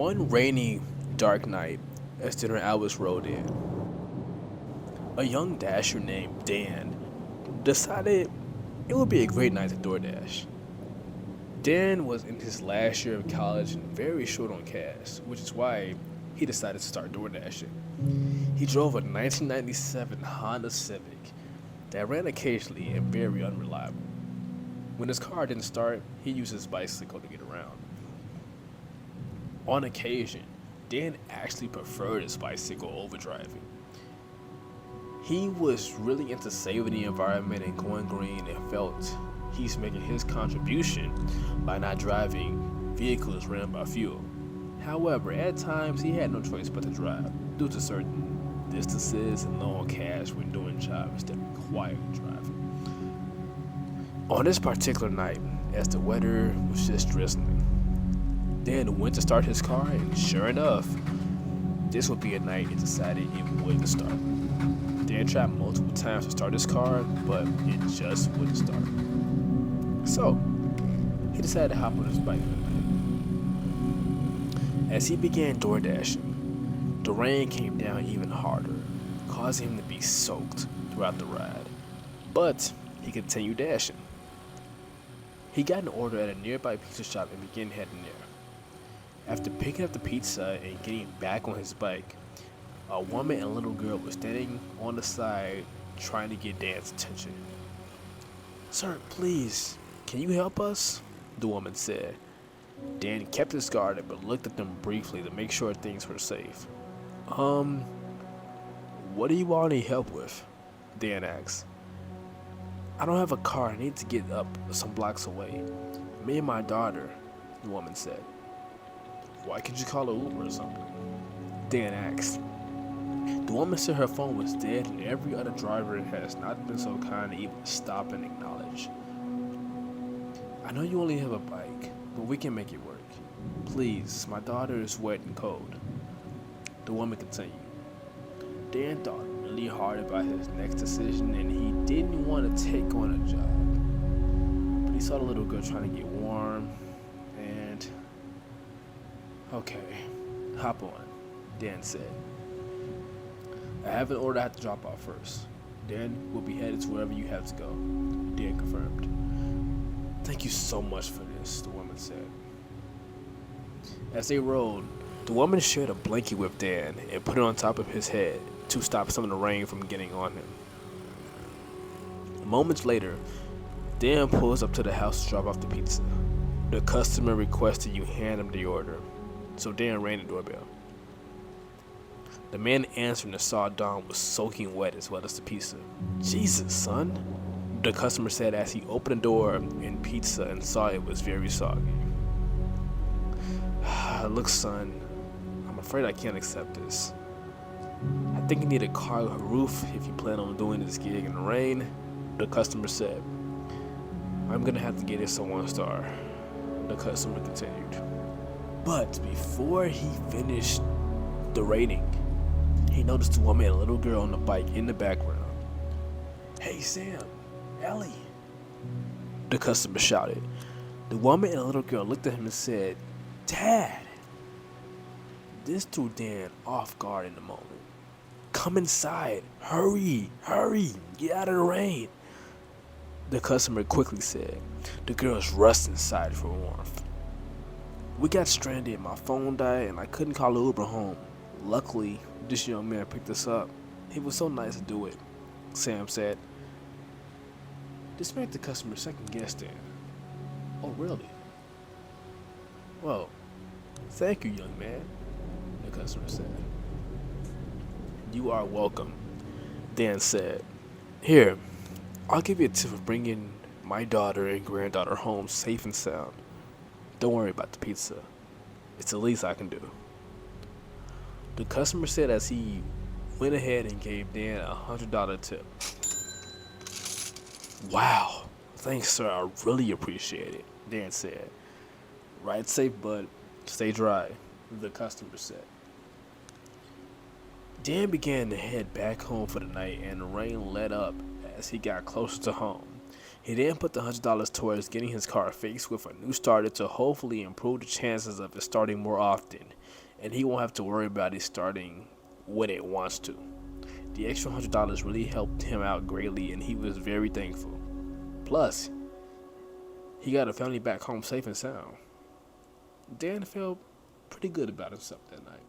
One rainy, dark night, as dinner hours rolled in, a young dasher named Dan decided it would be a great night to DoorDash. Dan was in his last year of college and very short on cash, which is why he decided to start DoorDashing. He drove a 1997 Honda Civic that ran occasionally and very unreliable. When his car didn't start, he used his bicycle to get around. On occasion, Dan actually preferred his bicycle over driving. He was really into saving the environment and going green and felt he's making his contribution by not driving vehicles ran by fuel. However, at times he had no choice but to drive due to certain distances and low on cash when doing jobs that required driving. On this particular night, as the weather was just drizzling, Dan went to start his car, and sure enough, this would be a night it decided it wouldn't start. Dan tried multiple times to start his car, but it just wouldn't start. So, he decided to hop on his bike that night. As he began door dashing, the rain came down even harder, causing him to be soaked throughout the ride. But he continued dashing. He got an order at a nearby pizza shop and began heading there. After picking up the pizza and getting back on his bike, a woman and a little girl were standing on the side trying to get Dan's attention. "Sir, please, can you help us?" the woman said. Dan kept his guard up but looked at them briefly to make sure things were safe. What do you all need help with?" Dan asked. "I don't have a car. I need to get up some blocks away. Me and my daughter," the woman said. "Why could you call an Uber or something?" Dan asked. The woman said her phone was dead and every other driver has not been so kind to even stop and acknowledge. "I know you only have a bike, but we can make it work. Please, my daughter is wet and cold," the woman continued. Dan thought really hard about his next decision and he didn't want to take on a job. But he saw the little girl trying to get warm and... "Okay, hop on," Dan said. "I have an order I have to drop off first. Then we'll be headed to wherever you have to go," Dan confirmed. "Thank you so much for this," the woman said. As they rode, the woman shared a blanket with Dan and put it on top of his head to stop some of the rain from getting on him. Moments later, Dan pulls up to the house to drop off the pizza. The customer requested you hand him the order, so Dan rang the doorbell. The man answering saw Don was soaking wet as well as the pizza. "Jesus, son," the customer said as he opened the door in pizza and saw it was very soggy. "Look, son, I'm afraid I can't accept this. I think you need a car with a roof if you plan on doing this gig in the rain," the customer said. "I'm gonna have to get this a 1-star," the customer continued. But before he finished the rating, he noticed a woman and a little girl on the bike in the background. "Hey, Sam, Ellie," the customer shouted. The woman and the little girl looked at him and said, "Dad." This threw Dan off guard in the moment. "Come inside. Hurry, hurry, get out of the rain," the customer quickly said. The girls rushed inside for warmth. "We got stranded, my phone died, and I couldn't call an Uber home. Luckily, this young man picked us up. He was so nice to do it," Sam said. This made the customer second guess Dan. "Oh, really? Well, thank you, young man," the customer said. "You are welcome," Dan said. "Here, I'll give you a tip for bringing my daughter and granddaughter home safe and sound. Don't worry about the pizza. It's the least I can do," the customer said as he went ahead and gave Dan a $100 tip. "Wow, thanks, sir. I really appreciate it," Dan said. "Ride safe, bud. Stay dry," the customer said. Dan began to head back home for the night and the rain let up as he got closer to home. He then put the $100 towards getting his car fixed with a new starter to hopefully improve the chances of it starting more often, and he won't have to worry about it starting when it wants to. The extra $100 really helped him out greatly, and he was very thankful. Plus, he got a family back home safe and sound. Dan felt pretty good about himself that night.